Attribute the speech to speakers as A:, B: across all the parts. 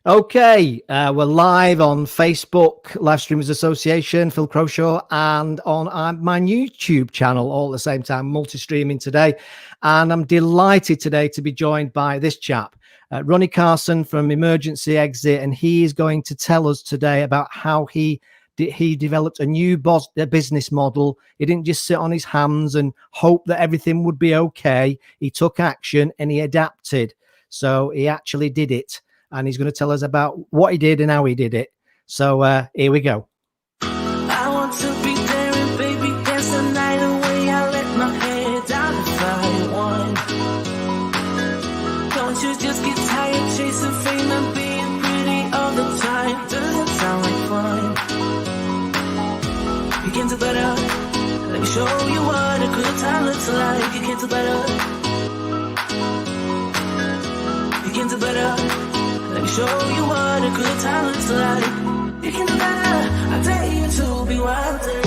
A: Okay, we're live on Facebook, Live Streamers Association, Phil Croshaw, and on my YouTube channel all at the same time, multi-streaming today. And I'm delighted today to be joined by this chap, Ronnie Carson from Emergency Exit, and he is going to tell us today about how he developed a new business model. He didn't just sit on his hands and hope that everything would be okay. He took action and he adapted. So he actually did it. And he's going to tell us about what he did and how he did it. So here we go.
B: I want to be there and baby dance the night away. I let my head down if I want. Don't you just get tired chasing fame and being pretty all the time? Doesn't sound like fun. You can do better. Let me show you what a good time looks like. You can do better. You can do better. Let me show you what a good time looks like. You can do better. I dare you to be wilder.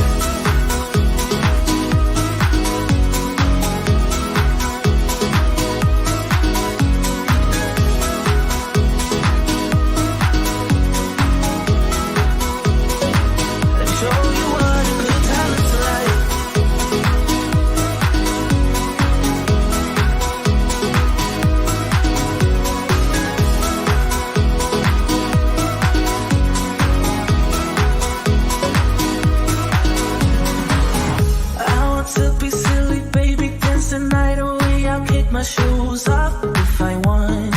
B: Let me show you what a good time looks like. To be silly, baby, dance the night away. I'll kick my shoes off if I want.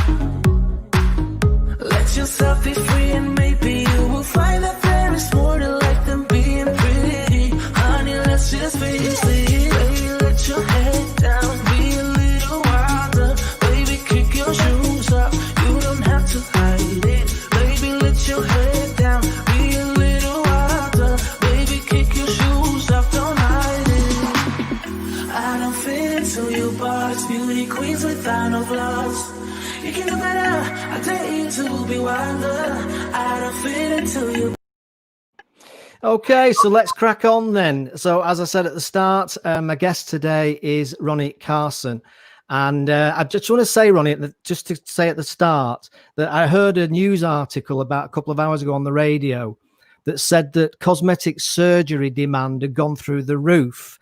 B: Let yourself be free and maybe you will find that there is more to life than being pretty. Honey, let's just face it. Baby, let your head down, be a little wilder. Baby, kick your shoes off, you don't have to hide it. Baby, let your head down, be a little wilder. Baby, kick your shoes off, don't hide it. I don't fit into your box, beauty queens without no flaws. You can do better, I dare you to be wilder. I don't fit into your.
A: Okay, so let's crack on then. So as I said at the start, my guest today is Ronnie Carson. And I just want to say, Ronnie, just to say at the start, that I heard a news article about a couple of hours ago on the radio that said that cosmetic surgery demand had gone through the roof.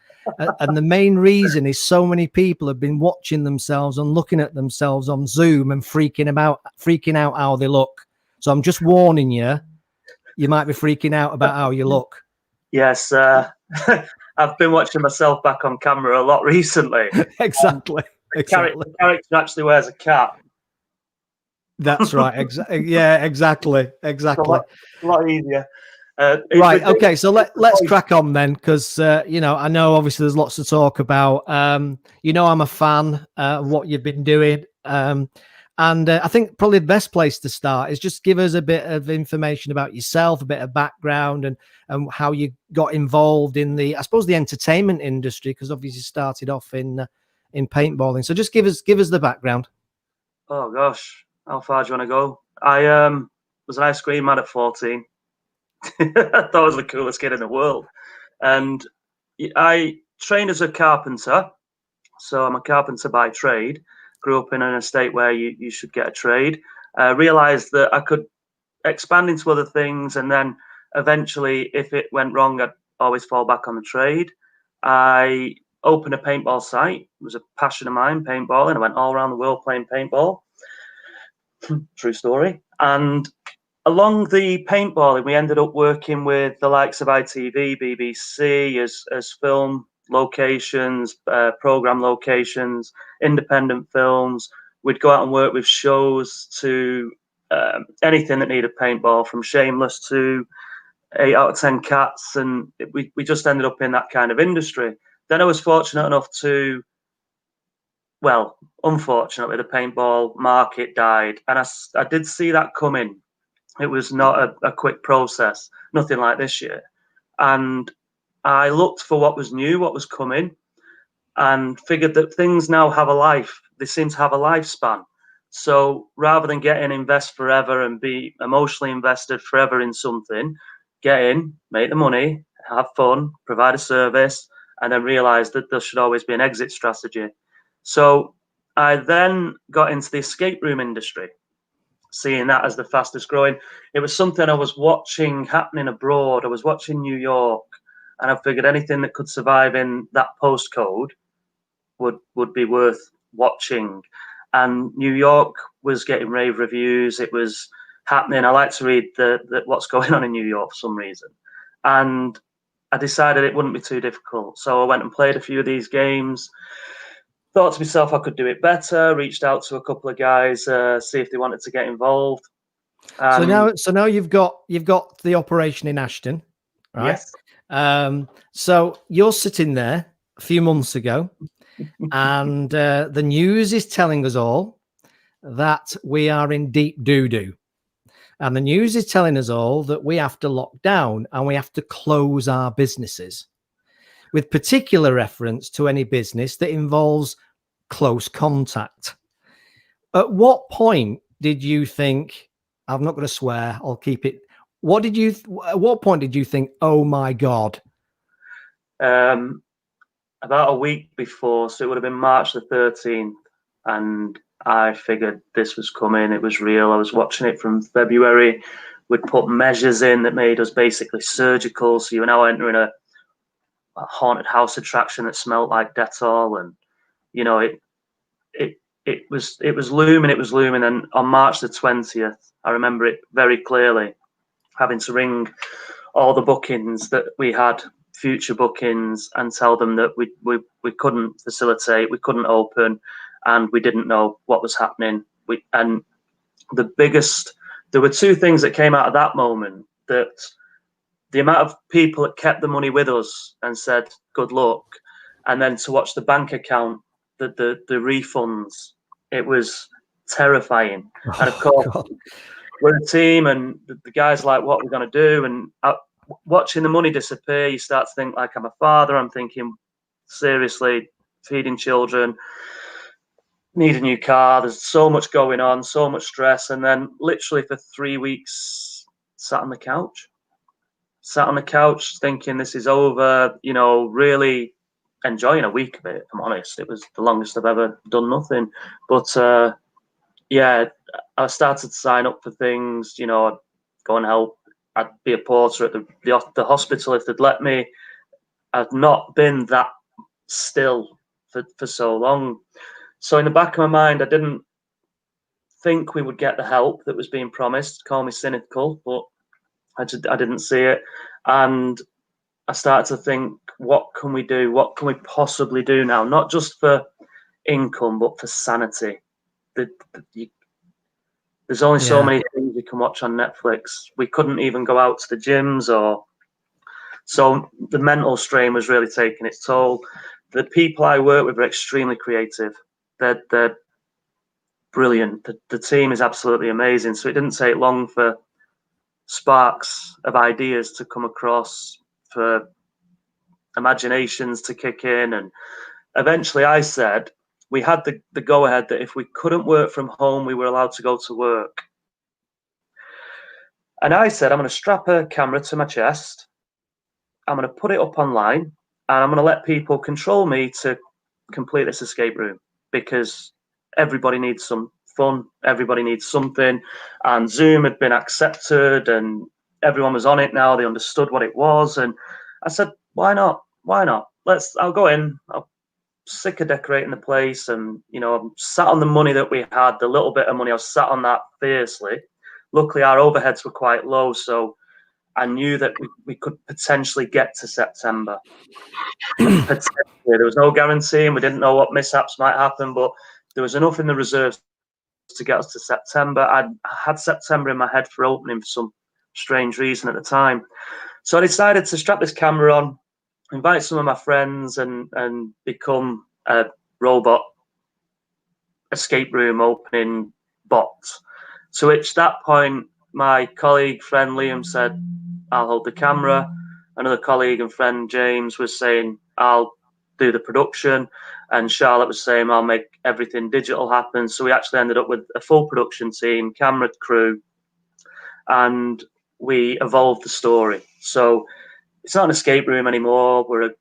A: And the main reason is so many people have been watching themselves and looking at themselves on Zoom and freaking out how they look. So I'm just warning you, you might be freaking out about how you look.
C: Yes, I've been watching myself back on camera a lot recently.
A: Exactly.
C: The character actually wears a cap.
A: That's right. Yeah, exactly.
C: A lot easier.
A: Right. Okay. So let's crack on then, because I know obviously there's lots to talk about. I'm a fan of what you've been doing, and I think probably the best place to start is just give us a bit of information about yourself, a bit of background, and how you got involved in the entertainment industry, because obviously you started off in paintballing. So just give us the background.
C: Oh gosh, how far do you want to go? I was an ice cream man at 14. I thought I was the coolest kid in the world. And I trained as a carpenter. So I'm a carpenter by trade. Grew up in an estate where you should get a trade. Realized that I could expand into other things. And then eventually, if it went wrong, I'd always fall back on the trade. I opened a paintball site. It was a passion of mine, paintballing. I went all around the world playing paintball. True story. And along the paintballing, we ended up working with the likes of ITV, BBC as film locations, program locations, independent films. We'd go out and work with shows to anything that needed paintball, from Shameless to 8 out of 10 Cats, and we just ended up in that kind of industry. Then I was fortunate enough to, well, unfortunately, the paintball market died, and I did see that coming. It was not a quick process, nothing like this year. And I looked for what was new, what was coming, and figured that things now have a life. They seem to have a lifespan. So rather than invest forever and be emotionally invested forever in something, get in, make the money, have fun, provide a service, and then realize that there should always be an exit strategy. So I then got into the escape room industry. seeing that as the fastest growing. It was something I was watching happening abroad. I was watching New York, and I figured anything that could survive in that postcode would be worth watching. And New York was getting rave reviews. It was happening. I like to read the what's going on in New York for some reason. And I decided it wouldn't be too difficult. So I went and played a few of these games. Thought to myself I could do it better. Reached out to a couple of guys, see if they wanted to get involved.
A: So now you've got the operation in Ashton, right?
C: Yes.
A: So you're sitting there a few months ago, and the news is telling us all that we are in deep doo-doo. And the news is telling us all that we have to lock down and we have to close our businesses, with particular reference to any business that involves close contact. At what point did you think, I'm not going to swear, I'll keep it. At what point did you think, oh my God?
C: About a week before, so it would have been March the 13th. And I figured this was coming. It was real. I was watching it from February. We'd put measures in that made us basically surgical. So you're now entering a haunted house attraction that smelled like Dettol, and you know it was looming. It was looming. And on March the 20th, I remember it very clearly, having to ring all the bookings that we had, future bookings, and tell them that we couldn't facilitate, we couldn't open, and we didn't know what was happening. There were two things that came out of that moment: that the amount of people that kept the money with us and said good luck, and then to watch the bank account, the refunds, it was terrifying. And of course, we're a team, and the guys like, what are we going to do? And watching the money disappear, you start to think, like, I'm a father. I'm thinking, seriously, feeding children, need a new car. There's so much going on, so much stress. And then literally for 3 weeks, sat on the couch thinking this is over, really enjoying a week of it, if I'm honest. It was the longest I've ever done nothing. But yeah, I started to sign up for things, I'd go and help. I'd be a porter at the hospital if they'd let me. I've not been that still for so long. So in the back of my mind, I didn't think we would get the help that was being promised. Call me cynical, but I didn't see it. And I started to think, what can we do? What can we possibly do now? Not just for income, but for sanity. There's only so many things you can watch on Netflix. We couldn't even go out to the gyms, so the mental strain was really taking its toll. The people I work with are extremely creative. They're brilliant. The team is absolutely amazing. So it didn't take long for sparks of ideas to come across, for imaginations to kick in. And eventually I said, we had the go-ahead that if we couldn't work from home, we were allowed to go to work. And I said, I'm going to strap a camera to my chest. I'm going to put it up online, and I'm going to let people control me to complete this escape room, because everybody needs some fun. Everybody needs something. And Zoom had been accepted and everyone was on it now. They understood what it was. And I said, why not? Why not? I'll go in. I'm sick of decorating the place. And, I'm sat on the money that we had, the little bit of money. I was sat on that fiercely. Luckily, our overheads were quite low. So I knew that we could potentially get to September. Potentially. There was no guarantee, and we didn't know what mishaps might happen, but there was enough in the reserves to get us to September. I had September in my head for opening for some strange reason at the time. So I decided to strap this camera on, invite some of my friends, and become a robot escape room opening bot. To which that point, my colleague, friend Liam said, I'll hold the camera. Another colleague and friend, James, was saying, I'll do the production. And Charlotte was saying, I'll make everything digital happen. So we actually ended up with a full production team, camera crew, and we evolved the story. So it's not an escape room anymore. We're a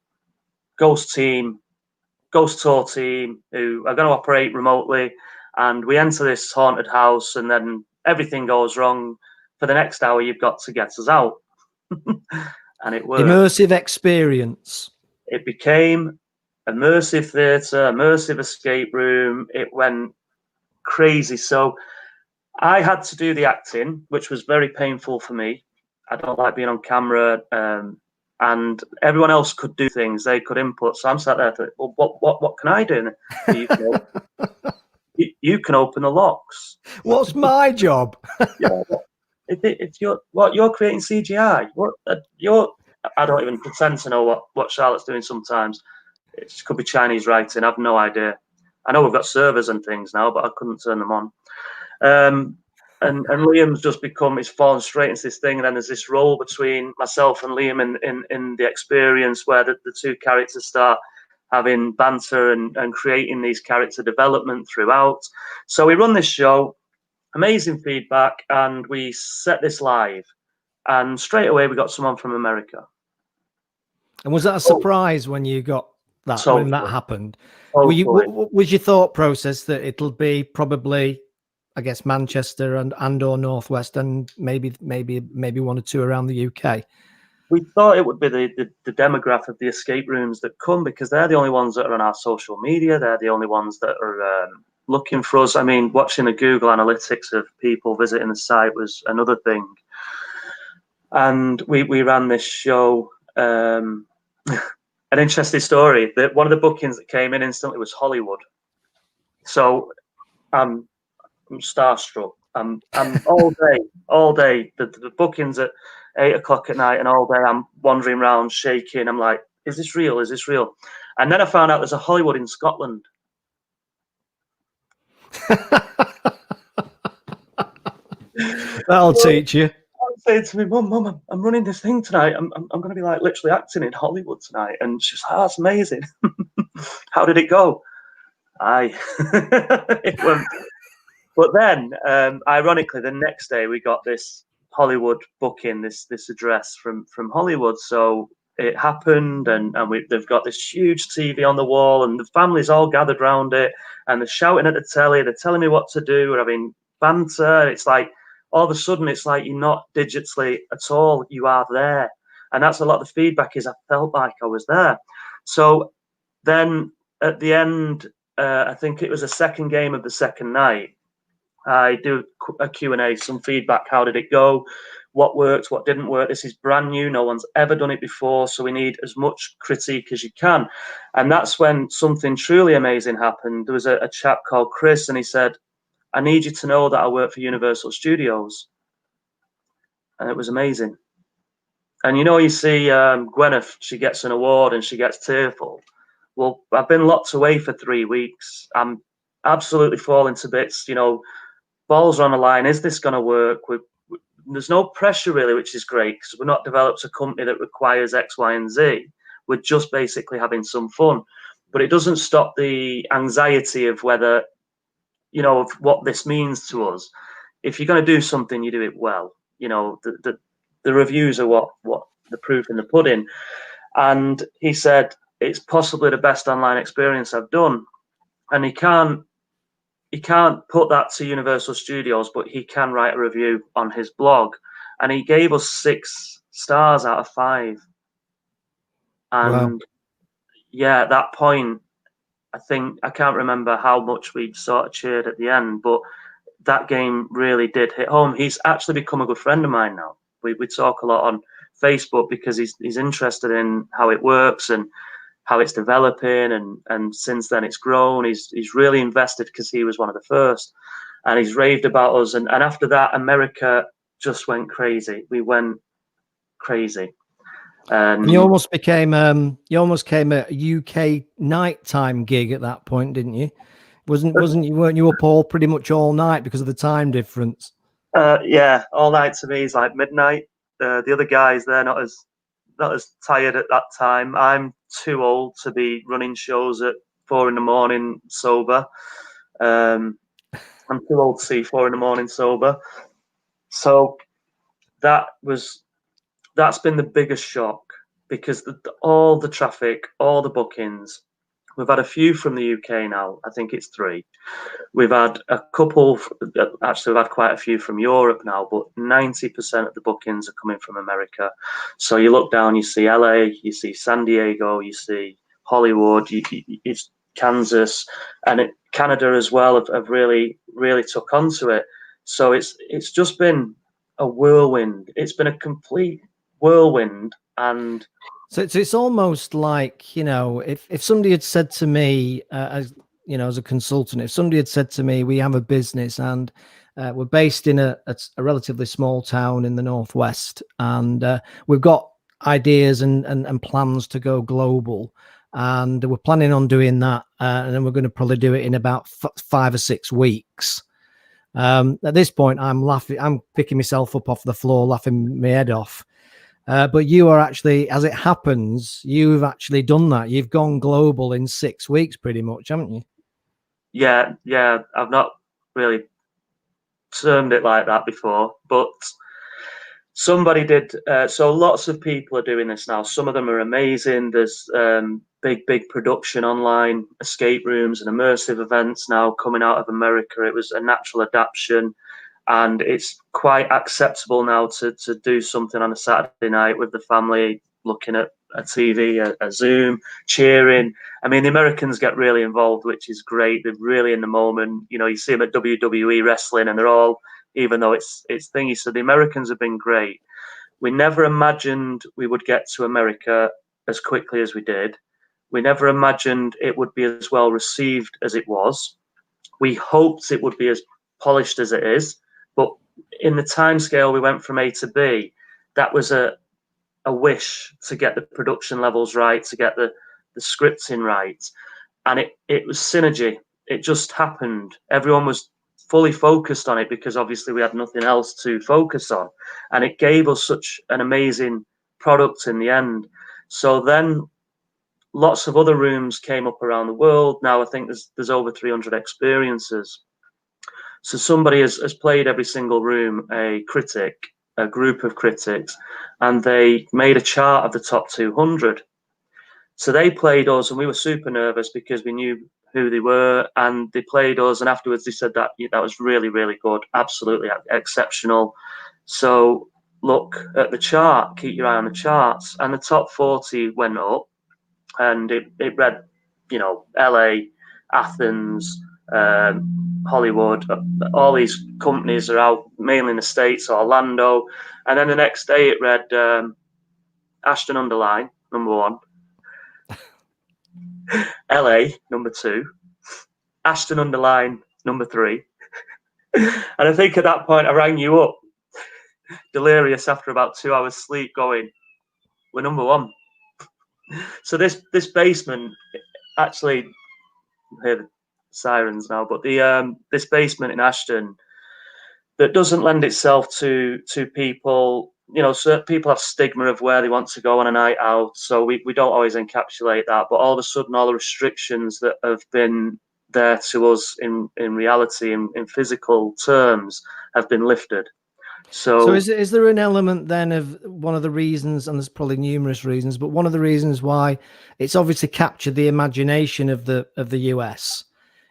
C: ghost tour team who are going to operate remotely. And we enter this haunted house, and then everything goes wrong. For the next hour, you've got to get us out. And it worked.
A: Immersive experience.
C: It became immersive theatre, immersive escape room. It went crazy. So I had to do the acting, which was very painful for me. I don't like being on camera, and everyone else could do things. They could input. So I'm sat there thinking, well, what can I do? You can open the locks.
A: What's my job?
C: Yeah, if you're creating CGI. I don't even pretend to know what Charlotte's doing sometimes. It could be Chinese writing. I've no idea. I know we've got servers and things now, but I couldn't turn them on. And Liam's just he's fallen straight into this thing, and then there's this role between myself and Liam in the experience where the two characters start having banter and creating these character development throughout. So we run this show, amazing feedback, and we set this live, and straight away we got someone from America.
A: And was that a surprise when you got that,
C: Totally.
A: when that happened?
C: Totally.
A: What was your thought process that it'll be probably, I guess, Manchester and or Northwest, and maybe one or two around the UK?
C: We thought it would be the demographic of the escape rooms that come, because they're the only ones that are on our social media. They're the only ones that are looking for us. I mean, watching the Google analytics of people visiting the site was another thing. And we ran this show. An interesting story, that one of the bookings that came in instantly was Hollywood. So I'm starstruck. I'm all day. The bookings at 8 o'clock at night, and all day I'm wandering around shaking. I'm like, is this real? Is this real? And then I found out there's a Hollywood in Scotland.
A: That'll teach you.
C: Saying to me, Mum, I'm running this thing tonight. I'm going to be like literally acting in Hollywood tonight. And she's like, oh, that's amazing. How did it go? It went. But then, ironically, the next day we got this Hollywood booking, this address from Hollywood. So it happened, and they've got this huge TV on the wall, and the family's all gathered around it, and they're shouting at the telly. They're telling me what to do. We're having banter. It's like, all of a sudden, it's like you're not digitally at all. You are there. And that's a lot of the feedback is I felt like I was there. So then at the end, I think it was the second game of the second night, I do a Q&A, some feedback. How did it go? What worked? What didn't work? This is brand new. No one's ever done it before. So we need as much critique as you can. And that's when something truly amazing happened. There was a chap called Chris, and he said, I need you to know that I work for Universal Studios. And it was amazing. And you see Gwyneth, she gets an award and she gets tearful. Well, I've been locked away for 3 weeks. I'm absolutely falling to bits. Balls are on the line. Is this going to work? There's no pressure really, which is great, because we're not developed a company that requires X, Y, and Z. We're just basically having some fun. But it doesn't stop the anxiety of whether, of what this means to us. If you're going to do something, you do it well. The reviews are what the proof in the pudding. And he said it's possibly the best online experience I've done. And he can't put that to Universal Studios, but he can write a review on his blog. And he gave us 6 stars out of 5. And yeah, at that point, I can't remember how much we sort of cheered at the end, but that game really did hit home. He's actually become a good friend of mine now. We talk a lot on Facebook because he's interested in how it works and how it's developing, and since then it's grown. He's really invested because he was one of the first, and he's raved about us. And after that, America just went crazy. We went crazy. And
A: you almost became a UK nighttime gig at that point, didn't you? Weren't you up all pretty much all night because of the time difference?
C: Yeah, all night to me is like midnight. The other guys, they're not as tired at that time. I'm too old to be running shows at 4 a.m. sober. I'm too old to see 4 a.m. sober. So that's been the biggest shock, because all the traffic, all the bookings, We've had a few from the UK now. I think it's 3. We've had a couple, actually, we've had quite a few from Europe now, but 90% of the bookings are coming from America. So you look down, you see LA, you see San Diego, you see Hollywood, it's Kansas, and Canada as well have really, really took onto it. So it's just been a whirlwind. It's been a complete whirlwind. And
A: so it's almost like, you know, if somebody had said to me, as you know, as a consultant, if somebody had said to me, we have a business and we're based in a relatively small town in the Northwest, and we've got ideas and plans to go global, and we're planning on doing that, and then we're going to probably do it in about 5 or 6 weeks. At this point, I'm laughing. I'm picking myself up off the floor, laughing my head off. But you are actually, as it happens, you've actually done that. You've gone global in 6 weeks, pretty much, haven't you?
C: yeah, I've not really termed it like that before, but somebody did. So lots of people are doing this now. Some of them are amazing. There's big production online escape rooms and immersive events now coming out of America. It was a natural adaptation, and it's quite acceptable now to do something on a Saturday night with the family, looking at a TV, a Zoom, cheering. I mean, the Americans get really involved, which is great. They're really in the moment. You know, you see them at WWE wrestling, and they're all, even though it's thingy. So the Americans have been great. We never imagined we would get to America as quickly as we did. We never imagined it would be as well received as it was. We hoped it would be as polished as it is, but in the time scale we went from A to B, that was a wish to get the production levels right, to get the scripting right. And it was synergy. It just happened. Everyone was fully focused on it because obviously we had nothing else to focus on. And it gave us such an amazing product in the end. So then lots of other rooms came up around the world. Now I think there's over 300 experiences. So somebody has played every single room, a group of critics, and they made a chart of the top 200. So they played us, and we were super nervous because we knew who they were, and they played us, and afterwards they said that was really, really good, absolutely exceptional. So look at the chart, keep your eye on the charts, and the top 40 went up, and it read, you know, LA, Athens, Hollywood, all these companies are out mainly in the States, Orlando, and then the next day it read Ashton-under-Lyne, number 1, LA, number 2, Ashton-under-Lyne, number 3. And I think at that point I rang you up, delirious after about 2 hours sleep, going, we're number 1. So this basement, actually, I hear the sirens now, but this basement in Ashton, that doesn't lend itself to people. You know, certain people have stigma of where they want to go on a night out, so we don't always encapsulate that. But all of a sudden, all the restrictions that have been there to us in reality, in physical terms, have been lifted. So
A: is there an element then of one of the reasons, and there's probably numerous reasons, but one of the reasons why it's obviously captured the imagination of the US?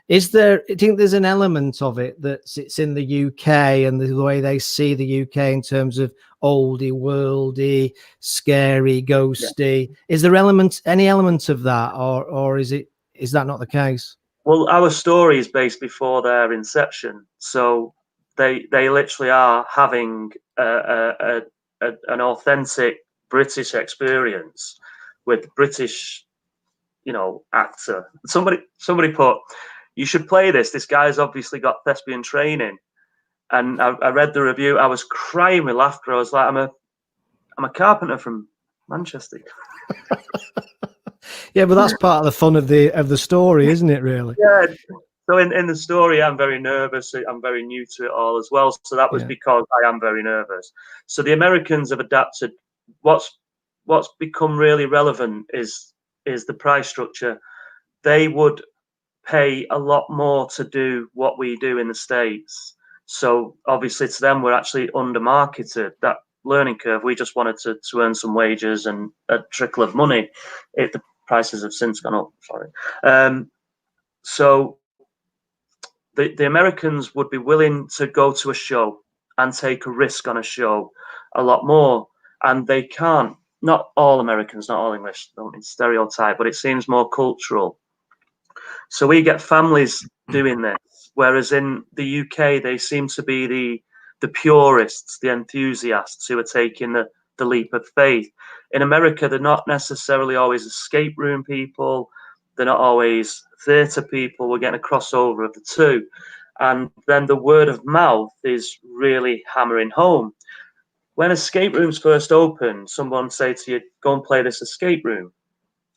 A: Do you think there's an element of it that it's in the UK and the way they see the UK in terms of oldie, worldy, scary, ghosty? Yeah. Is there any element of that, or is that not the case?
C: Well, our story is based before their inception, so they literally are having an authentic British experience with British, you know, actor. Somebody put, you should play this. This guy's obviously got thespian training. And I read the review. I was crying with laughter. I was like, I'm a carpenter from Manchester.
A: Yeah, but that's part of the fun of the story, isn't it, really?
C: Yeah. So in the story, I'm very nervous. I'm very new to it all as well. So that was because I am very nervous. So the Americans have adapted. What's become really relevant is the price structure. They would pay a lot more to do what we do in the States. So obviously to them, we're actually under-marketed. That learning curve, we just wanted to earn some wages and a trickle of money. The prices have since gone up. Sorry. So the Americans would be willing to go to a show and take a risk on a show a lot more, and they can't. Not all Americans, not all English, don't mean stereotype, but it seems more cultural. So we get families doing this, whereas in the UK they seem to be the purists, the enthusiasts who are taking the leap of faith. In America, they're not necessarily always escape room people. They're not always theatre people. We're getting a crossover of the two. And then the word of mouth is really hammering home. When escape rooms first opened, someone say to you, go and play this escape room.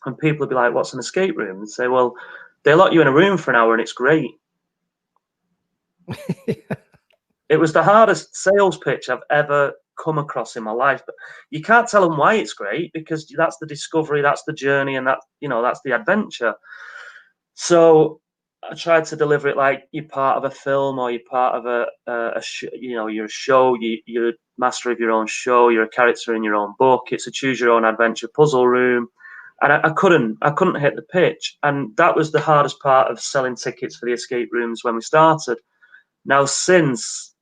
C: And people would be like, what's an escape room? And say, well, they lock you in a room for an hour and it's great. It was the hardest sales pitch I've ever come across in my life. But you can't tell them why it's great, because that's the discovery, that's the journey, and that's the adventure. So I tried to deliver it like you're part of a film, or you're part of you're a show, you're a master of your own show, you're a character in your own book. It's a choose your own adventure puzzle room. And I couldn't hit the pitch. And that was the hardest part of selling tickets for the escape rooms when we started. Now, since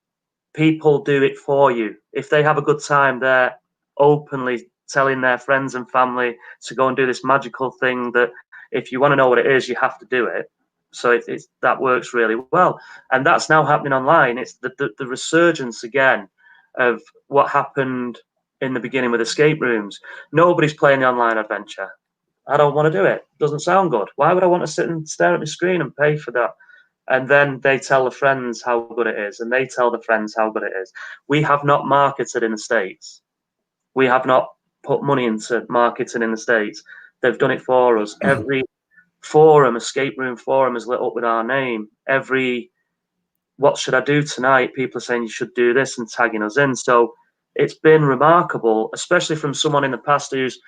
C: people do it for you, if they have a good time, they're openly telling their friends and family to go and do this magical thing that if you want to know what it is, you have to do it. So that works really well. And that's now happening online. It's the resurgence again of what happened in the beginning with escape rooms. Nobody's playing the online adventure. I don't want to do it. It doesn't sound good. Why would I want to sit and stare at my screen and pay for that? And then they tell the friends how good it is, and they tell the friends how good it is. We have not marketed in the States. We have not put money into marketing in the States. They've done it for us. Every forum, escape room forum, is lit up with our name. Every what should I do tonight? People are saying you should do this and tagging us in. So it's been remarkable, especially from someone in the past who's,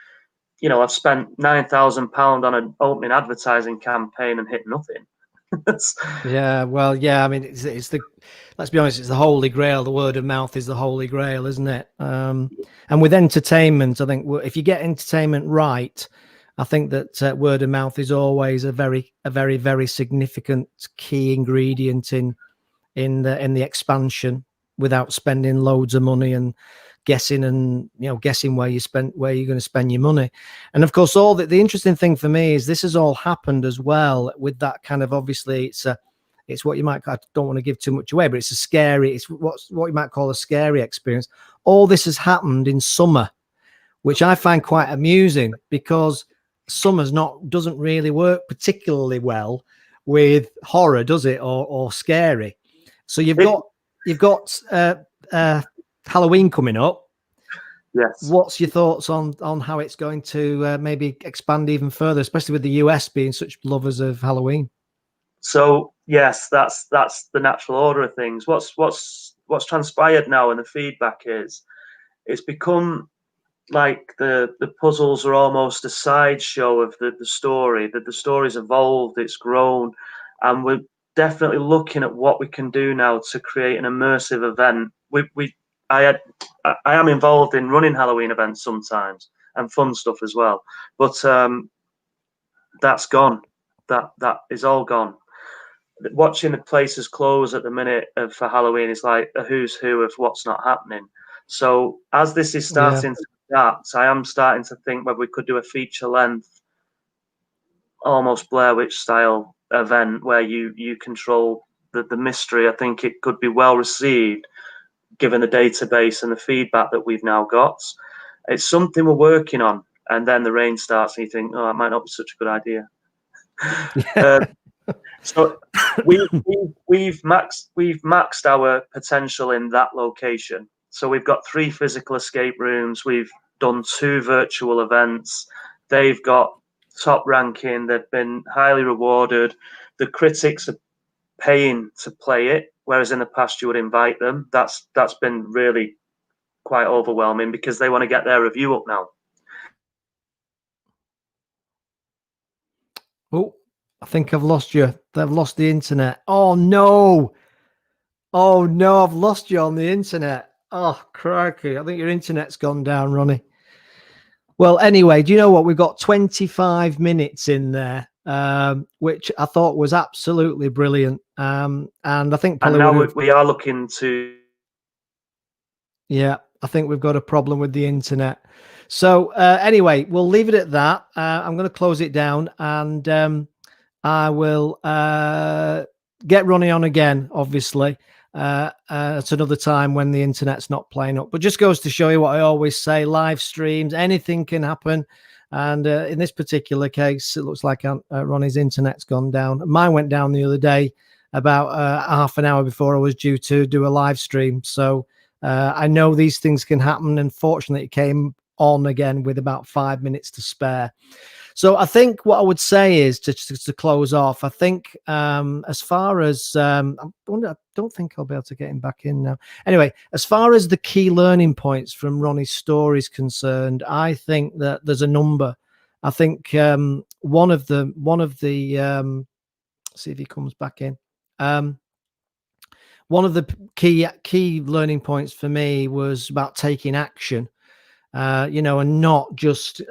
C: I've spent £9,000 on an opening advertising campaign and hit nothing.
A: Yeah, well, yeah. I mean, it's the. Let's be honest. It's the Holy Grail. The word of mouth is the Holy Grail, isn't it? And with entertainment, I think if you get entertainment right, I think that word of mouth is always a very, very significant key ingredient in the expansion, without spending loads of money and guessing where you're going to spend your money. And of course, all the interesting thing for me is this has all happened as well with that kind of, obviously it's what you might, I don't want to give too much away, but it's what you might call a scary experience. All this has happened in summer, which I find quite amusing, because summer's doesn't really work particularly well with horror, does it? Or scary. So you've got Halloween coming up.
C: Yes.
A: What's your thoughts on how it's going to maybe expand even further, especially with the US being such lovers of Halloween?
C: So yes, that's the natural order of things. What's transpired now, and the feedback is, it's become like the puzzles are almost a sideshow of the story. That the story's evolved, it's grown, and we're definitely looking at what we can do now to create an immersive event. I am involved in running Halloween events sometimes, and fun stuff as well, but that's gone. That is all gone. Watching the places close at the minute for Halloween is like a who's who of what's not happening. So as this is starting to adapt, I am starting to think whether we could do a feature length, almost Blair Witch style event where you control the mystery. I think it could be well received given the database and the feedback that we've now got. It's something we're working on, and then the rain starts and you think, oh, it might not be such a good idea. So we've maxed our potential in that location. So we've got 3 physical escape rooms. We've done 2 virtual events. They've got top ranking. They've been highly rewarded. The critics are paying to play it, whereas in the past you would invite them. That's been really quite overwhelming, because they want to get their review up now.
A: Oh, I think I've lost you. They've lost the internet. Oh no, I've lost you on the internet. Oh crikey, I think your internet's gone down, Ronnie. Well, anyway, do you know what? We've got 25 minutes in there, which I thought was absolutely brilliant. And I think probably
C: And
A: would
C: now
A: have,
C: we are looking to.
A: yeah, I think we've got a problem with the internet. So anyway, we'll leave it at that. I'm going to close it down, and I will get Ronnie on again, obviously, at another time when the internet's not playing up. But just goes to show you what I always say: live streams, anything can happen. And in this particular case, it looks like Ronnie's internet's gone down. Mine went down the other day about half an hour before I was due to do a live stream. So I know these things can happen. And fortunately, it came on again with about 5 minutes to spare. So I think what I would say is to close off. I think as far as I don't think I'll be able to get him back in now. Anyway, as far as the key learning points from Ronnie's story is concerned, I think that there's a number. I think one of the see if he comes back in. One of the key learning points for me was about taking action. And not just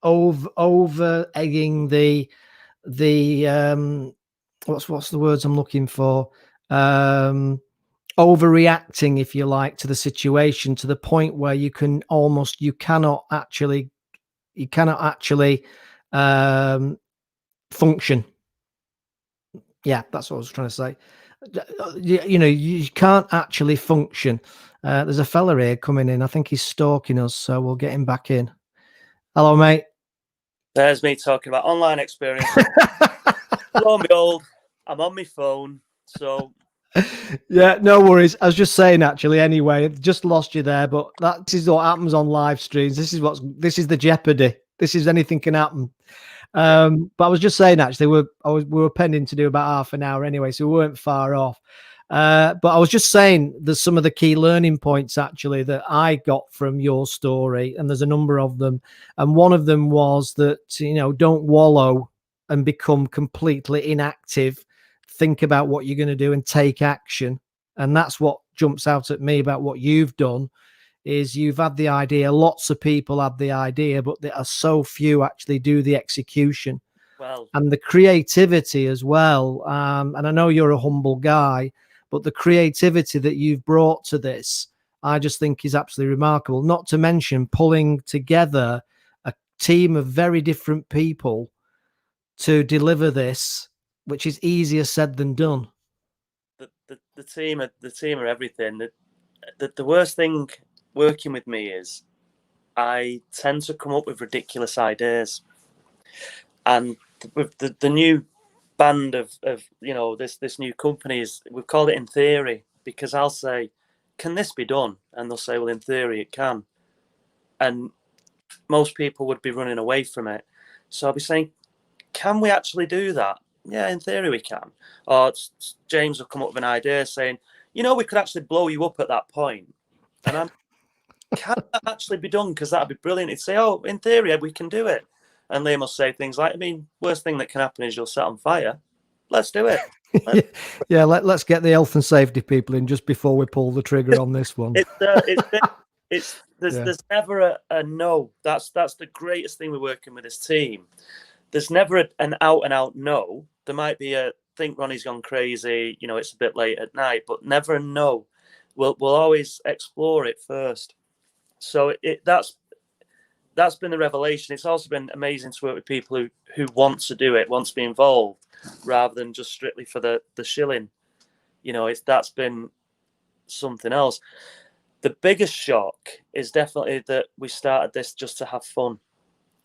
A: over egging the what's the words I'm looking for, overreacting, if you like, to the situation, to the point where you cannot actually function. Yeah, that's what I was trying to say. You can't actually function. There's a fella here coming in. I think he's stalking us, so we'll get him back in. Hello, mate.
D: There's me talking about online experience. Lo and behold, I'm on my phone. So
A: yeah, no worries. I was just saying, actually, anyway, just lost you there, but that is what happens on live streams. This is the jeopardy. This is anything can happen. But I was just saying, actually, we were pending to do about half an hour anyway, so we weren't far off. But I was just saying there's some of the key learning points actually that I got from your story, and there's a number of them. And one of them was that, don't wallow and become completely inactive. Think about what you're going to do and take action. And that's what jumps out at me about what you've done. Is you've had the idea, lots of people had the idea, but there are so few actually do the execution.
D: Well,
A: and the creativity as well. And I know you're a humble guy, but the creativity that you've brought to this, I just think is absolutely remarkable. Not to mention pulling together a team of very different people to deliver this, which is easier said than done.
D: The team are everything. The worst thing working with me is I tend to come up with ridiculous ideas, and with the new band of this new company we've called it In Theory, because I'll say, can this be done? And they'll say, well, in theory it can. And most people would be running away from it. So I'll be saying, can we actually do that? Yeah, in theory we can. Or James will come up with an idea saying, we could actually blow you up at that point. And I'm, can that actually be done? Because that'd be brilliant. He'd say, oh, in theory we can do it. And Liam will say things like, worst thing that can happen is you'll set on fire. Let's do it.
A: Yeah, let's get the health and safety people in just before we pull the trigger on this one.
D: There's never a no. That's the greatest thing we're working with this team. There's never an out and out no. There might be a think Ronnie's gone crazy. It's a bit late at night, but never a no. We'll always explore it first. So that's been the revelation. It's also been amazing to work with people who want to do it, want to be involved, rather than just strictly for the shilling. That's been something else. The biggest shock is definitely that we started this just to have fun.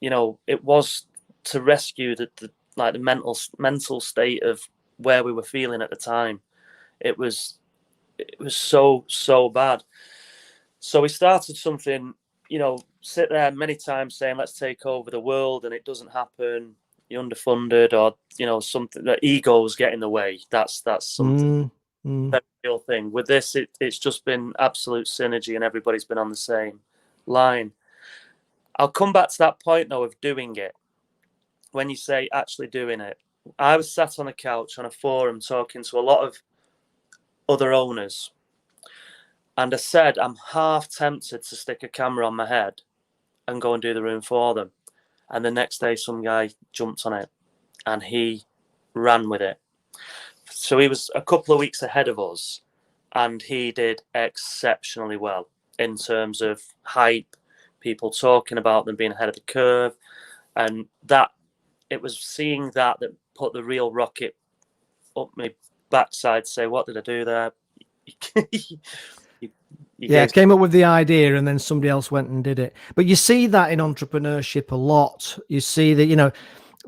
D: It was to rescue the mental state of where we were feeling at the time. It was so bad. So we started something, sit there many times saying, let's take over the world, and it doesn't happen. You're underfunded, or something, that egos get in the way. That's something very real thing. With this, it's just been absolute synergy, and everybody's been on the same line. I'll come back to that point though of doing it. When you say actually doing it, I was sat on a couch on a forum talking to a lot of other owners, and I said I'm half tempted to stick a camera on my head and go and do the room for them. And the next day, some guy jumped on it and he ran with it. So he was a couple of weeks ahead of us, and he did exceptionally well in terms of hype, people talking about them being ahead of the curve. And that it was seeing that put the real rocket up my backside to say, what did I do there?
A: Yeah, came up with the idea and then somebody else went and did it. But you see that in entrepreneurship a lot. You see that, you know,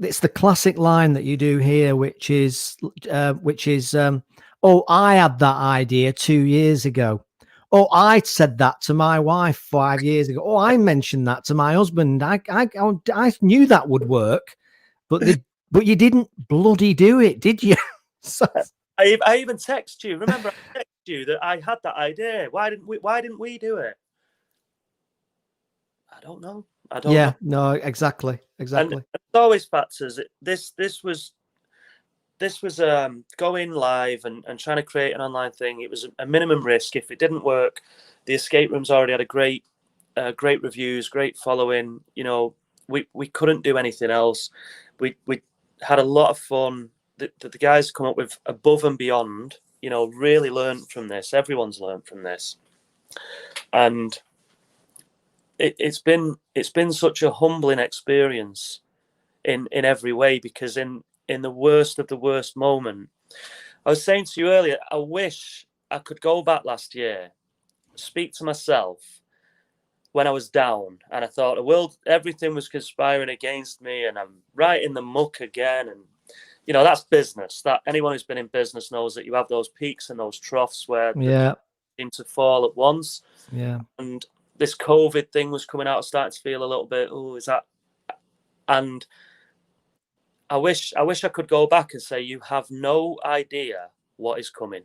A: it's the classic line that you do here, which is, oh, I had that idea 2 years ago. Oh, I said that to my wife 5 years ago. Oh, I mentioned that to my husband. I knew that would work, but you didn't bloody do it, did you? So,
D: I even text you. Remember, I texted you that I had that idea. Why didn't we do it? I don't know.
A: Yeah, no, exactly.
D: And it's always factors. This was going live and trying to create an online thing. It was a minimum risk. If it didn't work, the escape rooms already had a great reviews, great following. You know, we couldn't do anything else. We had a lot of fun. The guys come up with above and beyond. You know, really learned from this. Everyone's learned from this, and it's been such a humbling experience in every way, because in the worst of the worst moment, I was saying to you earlier, I wish I could go back last year, speak to myself when I was down and I thought the world, everything was conspiring against me and I'm right in the muck again. And, you know, that's business. That anyone who's been in business knows that you have those peaks and those troughs where they seem to fall at once.
A: Yeah.
D: And this COVID thing was coming out, starting to feel a little bit, oh, is that? And I wish I could go back and say, you have no idea what is coming.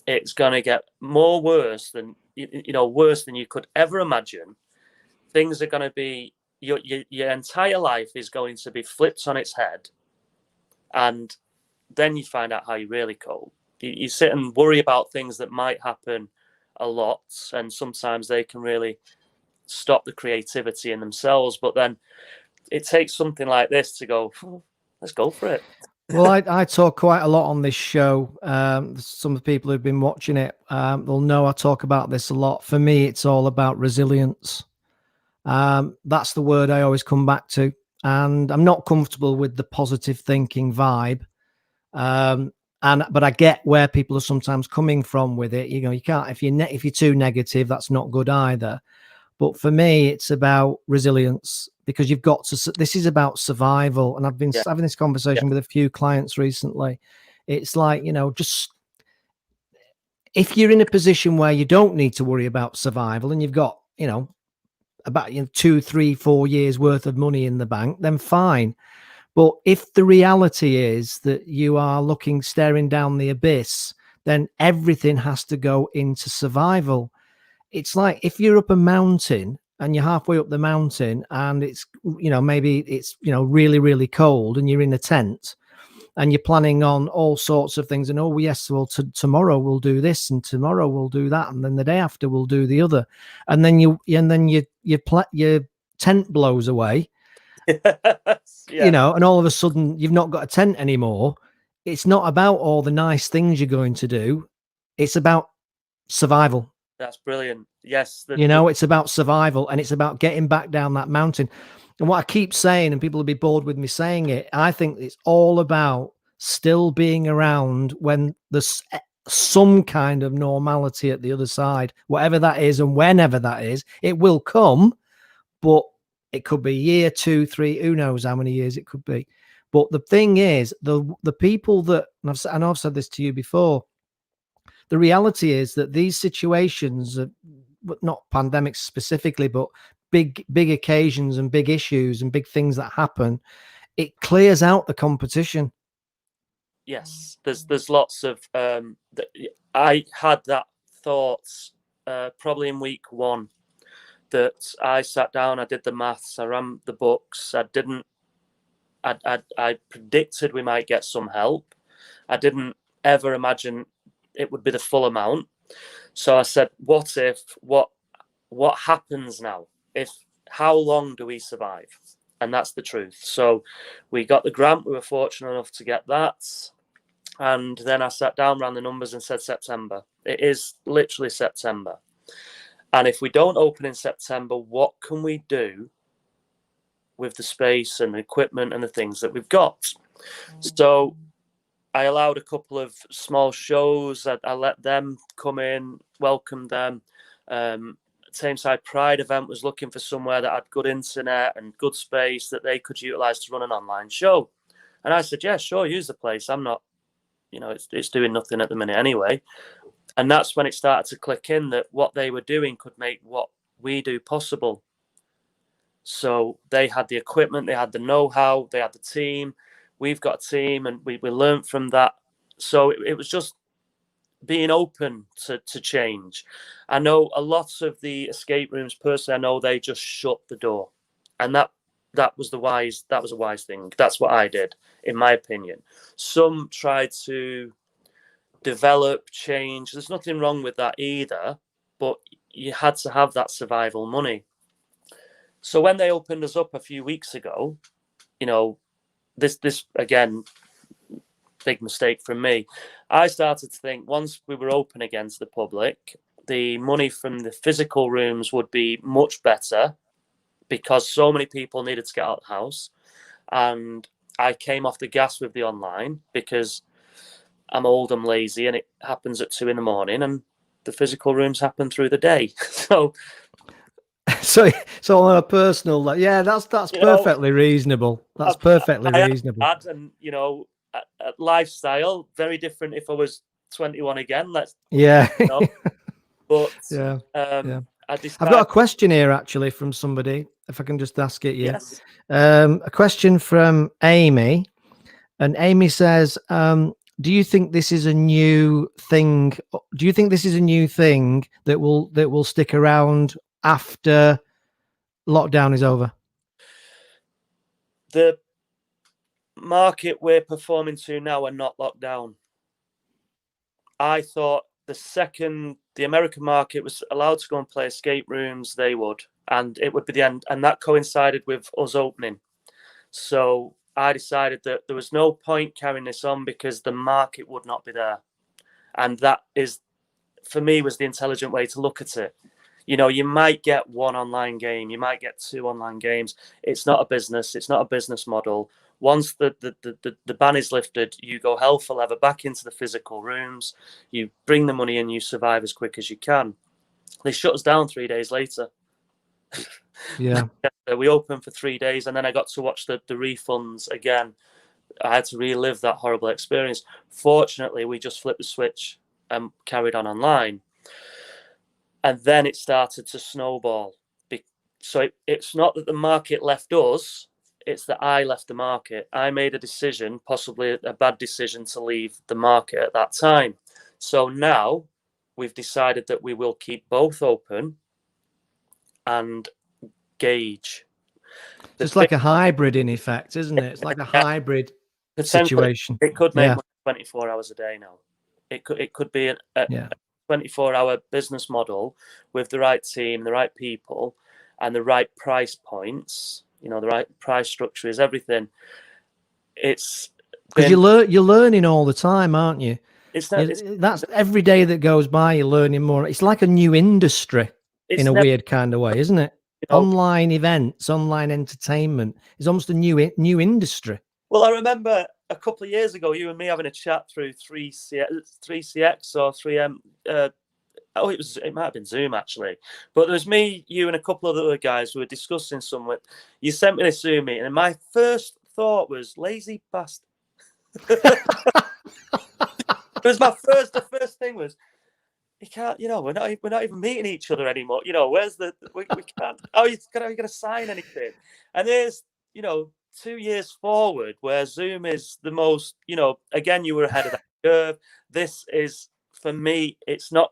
D: It's going to get more worse than, worse than you could ever imagine. Things are going to be, your entire life is going to be flipped on its head. And then you find out how you really cope. You sit and worry about things that might happen a lot. And sometimes they can really stop the creativity in themselves. But then it takes something like this to go, let's go for it.
A: Well, I talk quite a lot on this show. Some of the people who've been watching it, they'll know I talk about this a lot. For me, it's all about resilience. That's the word I always come back to. And I'm not comfortable with the positive thinking vibe. But I get where people are sometimes coming from with it. You know, you can't, if you're too negative, that's not good either. But for me, it's about resilience, because you've got to, this is about survival. And I've been having this conversation with a few clients recently. It's like, just if you're in a position where you don't need to worry about survival and you've got, about 2, 3, 4 years worth of money in the bank, then fine. But if the reality is that you are staring down the abyss, then everything has to go into survival. It's like if you're up a mountain and you're halfway up the mountain and it's, maybe it's, really, really cold and you're in a tent and you're planning on all sorts of things. And, oh, yes, well, tomorrow we'll do this and tomorrow we'll do that. And then the day after we'll do the other. And then your tent blows away, and all of a sudden you've not got a tent anymore. It's not about all the nice things you're going to do. It's about survival.
D: That's brilliant. Yes.
A: It's about survival, and it's about getting back down that mountain. And what I keep saying, and people will be bored with me saying it, I think it's all about still being around when there's some kind of normality at the other side, whatever that is and whenever that is. It will come, but it could be year 2, 3, who knows how many years it could be. But the thing is, the people that, and I know I've said this to you before, the reality is that these situations, not pandemics specifically, but big occasions and big issues and big things that happen, it clears out the competition.
D: Yes, there's lots of. I had that thoughts probably in week 1, that I sat down, I did the maths, I ran the books. I predicted we might get some help. I didn't ever imagine it would be the full amount. So I said, what happens now? If how long do we survive? And that's the truth. So we got the grant. We were fortunate enough to get that. And then I sat down, ran the numbers and said September. It is literally September. And if we don't open in September, what can we do with the space and the equipment and the things that we've got? So I allowed a couple of small shows. I let them come in, welcomed them. Tameside Pride event was looking for somewhere that had good internet and good space that they could utilize to run an online show. And I said, yeah, sure, use the place. I'm not, it's doing nothing at the minute anyway. And that's when it started to click in that what they were doing could make what we do possible. So they had the equipment, they had the know-how, they had the team. We've got a team, and we learned from that. So it was just being open to change. I know a lot of the escape rooms, personally, I know they just shut the door, and that was a wise thing. That's what I did, in my opinion. Some tried to develop, change. There's nothing wrong with that either, but you had to have that survival money. So when they opened us up a few weeks ago, this again, big mistake from me. I started to think once we were open again to the public, the money from the physical rooms would be much better because so many people needed to get out of the house. And I came off the gas with the online because I'm old, I'm lazy, and it happens at 2 a.m, and the physical rooms happen through the day.
A: So on a personal, that's perfectly reasonable. That's perfectly reasonable.
D: And lifestyle very different if I was 21 again.
A: But I've got a question here actually from somebody. If I can just ask it,
D: Yes.
A: A question from Amy, and Amy says, "Do you think this is a new thing? Do you think this is a new thing that will stick around after lockdown is over?"
D: The market we're performing to now are not locked down. I thought the second the American market was allowed to go and play escape rooms, they would, and it would be the end. And that coincided with us opening. So I decided that there was no point carrying this on because the market would not be there. And that is, for me, was the intelligent way to look at it. You might get one online game, you might get 2 online games. It's not a business. It's not a business model. Once the ban is lifted, you go hell for leather back into the physical rooms. You bring the money in, you survive as quick as you can. They shut us down 3 days later.
A: Yeah.
D: We opened for 3 days, and then I got to watch the refunds again. I had to relive that horrible experience. Fortunately, we just flipped the switch and carried on online. And then it started to snowball. So it's not that the market left us, it's that I left the market. I made a decision, possibly a bad decision, to leave the market at that time. So now we've decided that we will keep both open and gauge.
A: It's like a hybrid in effect, isn't it? It's like a hybrid situation.
D: It could make money 24 hours a day now. It could be a 24-hour business model with the right team, the right people, and the right price points. The right price structure is everything. It's
A: because you're learning all the time, aren't you? That's every day that goes by, you're learning more. It's like a new industry in a weird kind of way, isn't it? Online events, online entertainment is almost a new industry.
D: Well, I remember a couple of years ago, you and me having a chat through 3CX or 3M. It might have been Zoom actually, but there was me, you, and a couple of other guys who were discussing something. You sent me this Zoom meeting, and my first thought was lazy bastard. It was the first thing was, you can't, we're not even meeting each other anymore. Where's we can't. Oh, you're going to sign anything? And there's 2 years forward where Zoom is the most. Again, you were ahead of that curve. This is, for me, it's not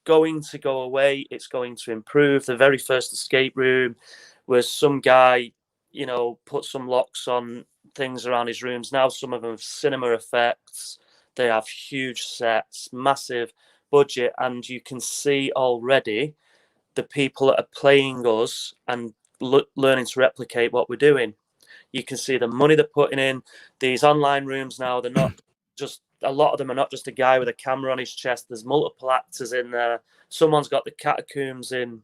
D: going to go away. It's going to improve. The very first escape room was some guy, put some locks on things around his rooms. Now some of them have cinema effects. They have huge sets, massive budget, and you can see already the people that are playing us and learning to replicate what we're doing. You can see the money they're putting in. These online rooms now, they're not just, a lot of them are not just a guy with a camera on his chest. There's multiple actors in there. Someone's got the catacombs in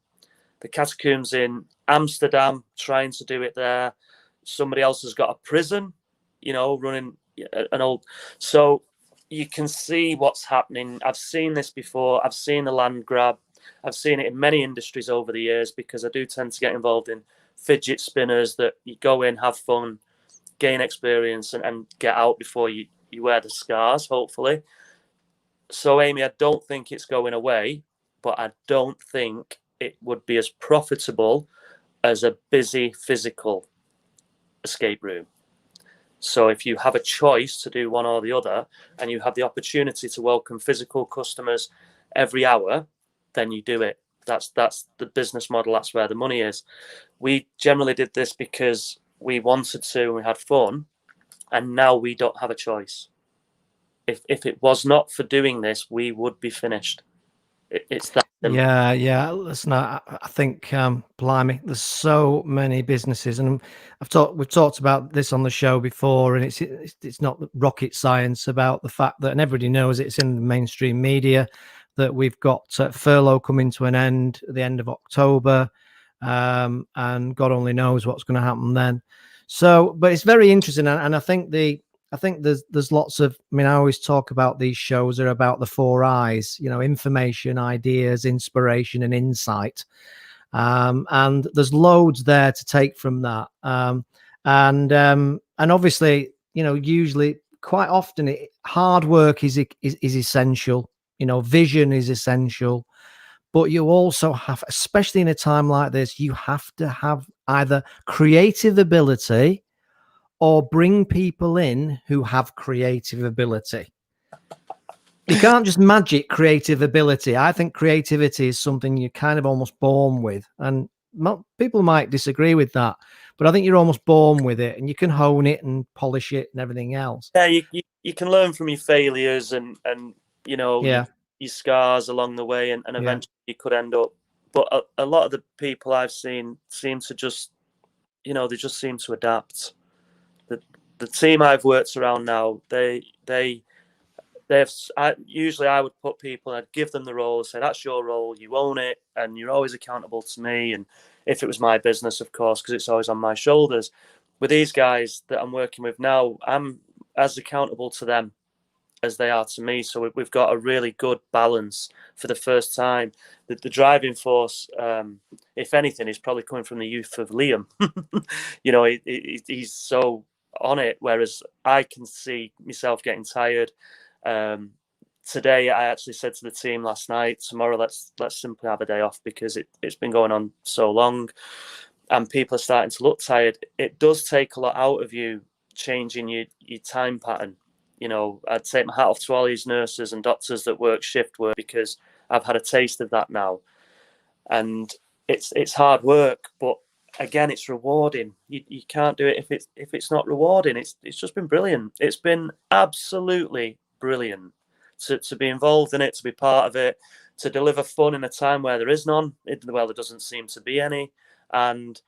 D: Amsterdam, trying to do it there. Somebody else has got a prison, running an old. So you can see what's happening. I've seen this before. I've seen the land grab. I've seen it in many industries over the years, because I do tend to get involved in fidget spinners that you go in, have fun, gain experience, and get out before you wear the scars, hopefully. So, Amy, I don't think it's going away, but I don't think it would be as profitable as a busy physical escape room. So if you have a choice to do one or the other, and you have the opportunity to welcome physical customers every hour, then you do it. That's the business model. That's where the money is. We generally did this because we wanted to, and we had fun, and now we don't have a choice. If it was not for doing this, we would be finished. It's that simple.
A: Yeah. Listen, I think, blimey, there's so many businesses, and we've talked about this on the show before, and it's not rocket science about the fact that, and everybody knows it's in the mainstream media, that we've got furlough coming to an end at the end of October, and God only knows what's going to happen then. So, but it's very interesting, and I think there's lots of, I always talk about these shows are about the 4 I's, information, ideas, inspiration, and insight. And there's loads there to take from that. And obviously, usually quite often hard work is essential. Vision is essential, but you also have, especially in a time like this, you have to have either creative ability or bring people in who have creative ability. You can't just magic creative ability. I think creativity is something you're kind of almost born with, and people might disagree with that, but I think you're almost born with it, and you can hone it and polish it and everything else.
D: Yeah, you can learn from your failures and your scars along the way, and eventually you could end up. But a lot of the people I've seen seem to just, they just seem to adapt. The team I've worked around now, usually I would put people, I'd give them the role, say, that's your role, you own it, and you're always accountable to me. And if it was my business, of course, because it's always on my shoulders. With these guys that I'm working with now, I'm as accountable to them as they are to me. So we've got a really good balance for the first time. The driving force, if anything, is probably coming from the youth of Liam. He's so on it, whereas I can see myself getting tired. Today I actually said to the team last night, tomorrow let's simply have a day off, because it's been going on so long and people are starting to look tired. It does take a lot out of you, changing your time pattern. I'd take my hat off to all these nurses and doctors that work shift work, because I've had a taste of that now, and it's hard work, but again, it's rewarding. You can't do it if it's not rewarding. It's just been brilliant. It's been absolutely brilliant to be involved in it, to be part of it, to deliver fun in a time where there is none. There doesn't seem to be any. And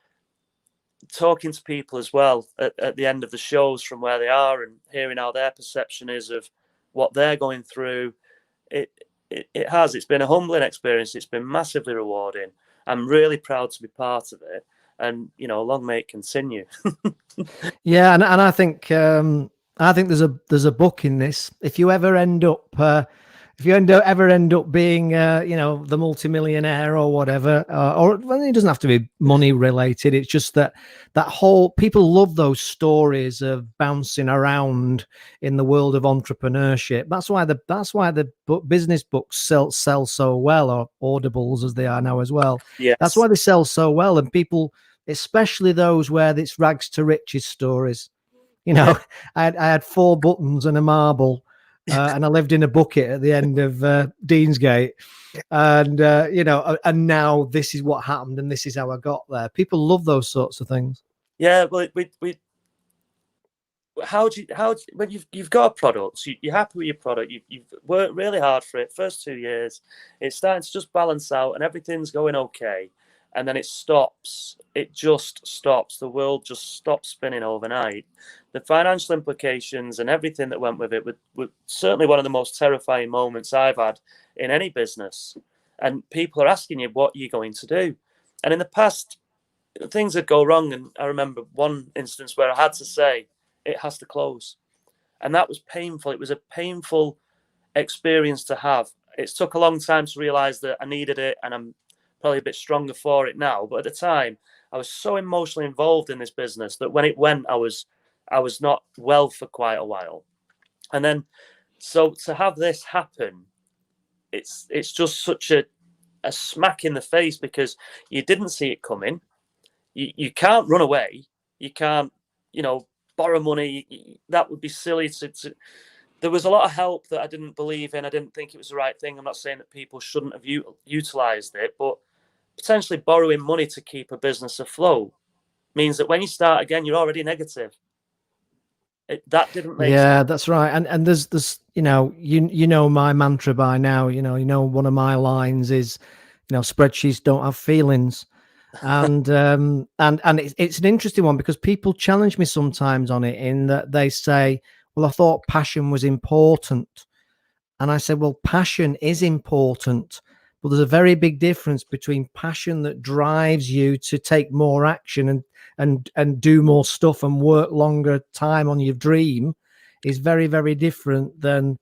D: talking to people as well at the end of the shows from where they are, and hearing how their perception is of what they're going through. It's been a humbling experience. It's been massively rewarding. I'm really proud to be part of it. And long may it continue.
A: Yeah, and I think there's a book in this. If you ever end up being the multimillionaire or whatever, or well, it doesn't have to be money related. It's just that whole, people love those stories of bouncing around in the world of entrepreneurship. That's why the business books sell so well, or audibles as they are now as well.
D: Yes.
A: That's why they sell so well, and people, especially those where it's rags to riches stories. I had 4 buttons and a marble. And I lived in a bucket at the end of Deansgate, and and now this is what happened, and this is how I got there. People love those sorts of things.
D: Yeah, well, when you've got a product, you're happy with your product, you've worked really hard for it. First 2 years, it's starting to just balance out, and everything's going okay, and then it stops. It just stops. The world just stops spinning overnight. The financial implications and everything that went with it were certainly one of the most terrifying moments I've had in any business. And people are asking you, what are you going to do? And in the past, things would go wrong. And I remember one instance where I had to say, it has to close. And that was painful. It was a painful experience to have. It took a long time to realize that I needed it, and I'm probably a bit stronger for it now. But at the time, I was so emotionally involved in this business that when it went, I was not well for quite a while. And then, so to have this happen, it's just such a smack in the face, because you didn't see it coming. You can't run away. You can't, borrow money. That would be silly to. There was a lot of help that I didn't believe in. I didn't think it was the right thing. I'm not saying that people shouldn't have utilized it, but potentially borrowing money to keep a business afloat means that when you start again, you're already negative. That didn't make sense.
A: That's right. And there's my mantra by now. One of my lines is, spreadsheets don't have feelings. And it's an interesting one, because people challenge me sometimes on it, in that they say, well, I thought passion was important. And I said, well, passion is important, but there's a very big difference between passion that drives you to take more action and do more stuff and work longer time on your dream, is very, very different than,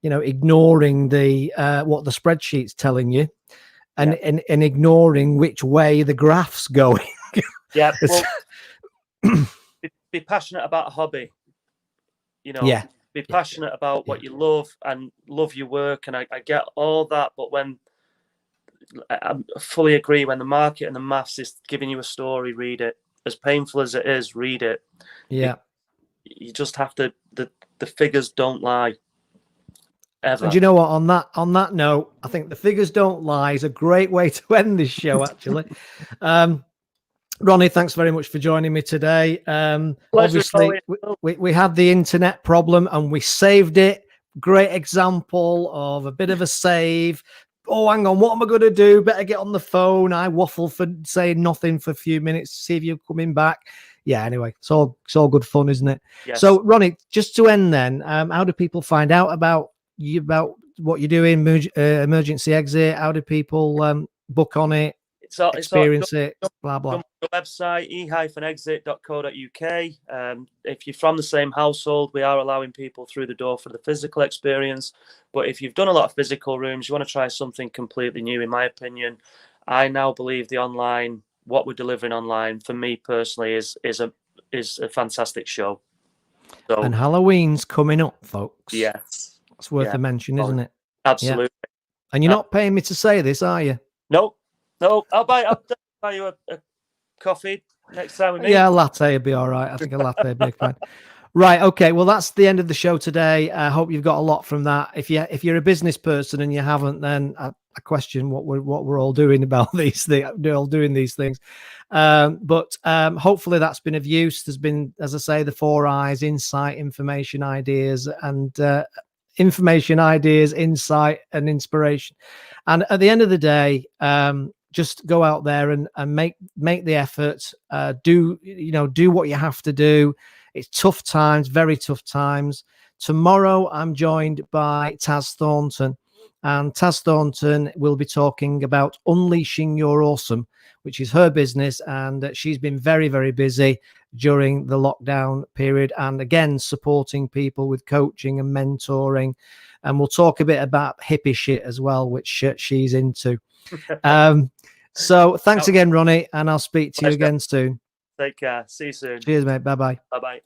A: ignoring the what the spreadsheet's telling you. And ignoring which way the graph's going.
D: Yeah, well, be passionate about a hobby. Be passionate about what you love and love your work. And I get all that, but when I fully agree, when the market and the maths is giving you a story, read it. As painful as it is, read it.
A: Yeah,
D: you just have to. The figures don't lie. Ever.
A: And you know what? On that note, I think the figures don't lie is a great way to end this show, actually. Ronnie, thanks very much for joining me today. Obviously, we had the internet problem and we saved it. Great example of a bit of a save. Oh, hang on, what am I going to do? Better get on the phone. I waffle for saying nothing for a few minutes to see if you're coming back. Yeah, anyway, it's all good fun, isn't it?
D: Yes.
A: So, Ronnie, just to end then, how do people find out about what you're doing, emergency exit? How do people book on it, experience it, blah blah?
D: The website e-exit.co.uk. If you're from the same household, we are allowing people through the door for the physical experience. But if you've done a lot of physical rooms, you want to try something completely new, in my opinion, I now believe what we're delivering online, for me personally, is a fantastic show. So,
A: and Halloween's coming up, folks.
D: Yes.
A: It's worth a mention, isn't it?
D: Absolutely.
A: Yeah. And you're not paying me to say this, are you?
D: No. I'll buy you a coffee next time we meet.
A: Yeah, a latte would be all right. I think a latte would be fine. Right. Okay. Well, that's the end of the show today. I hope you've got a lot from that. If you're a business person and you haven't, then I question what we're all doing about these things. We're all doing these things. But hopefully that's been of use. There's been, as I say, the 4 I's: insight, information, ideas, and information, ideas, insight, and inspiration. And at the end of the day, just go out there and make the effort. Do what you have to do. It's tough times, very tough times. Tomorrow, I'm joined by Taz Thornton, and Taz Thornton will be talking about unleashing your awesome, which is her business, and she's been very, very busy during the lockdown period, and again supporting people with coaching and mentoring. And we'll talk a bit about hippie shit as well, which she's into. So thanks again, Ronnie, and I'll speak to you again soon.
D: Take care. See you soon.
A: Cheers, mate. Bye-bye.
D: Bye-bye.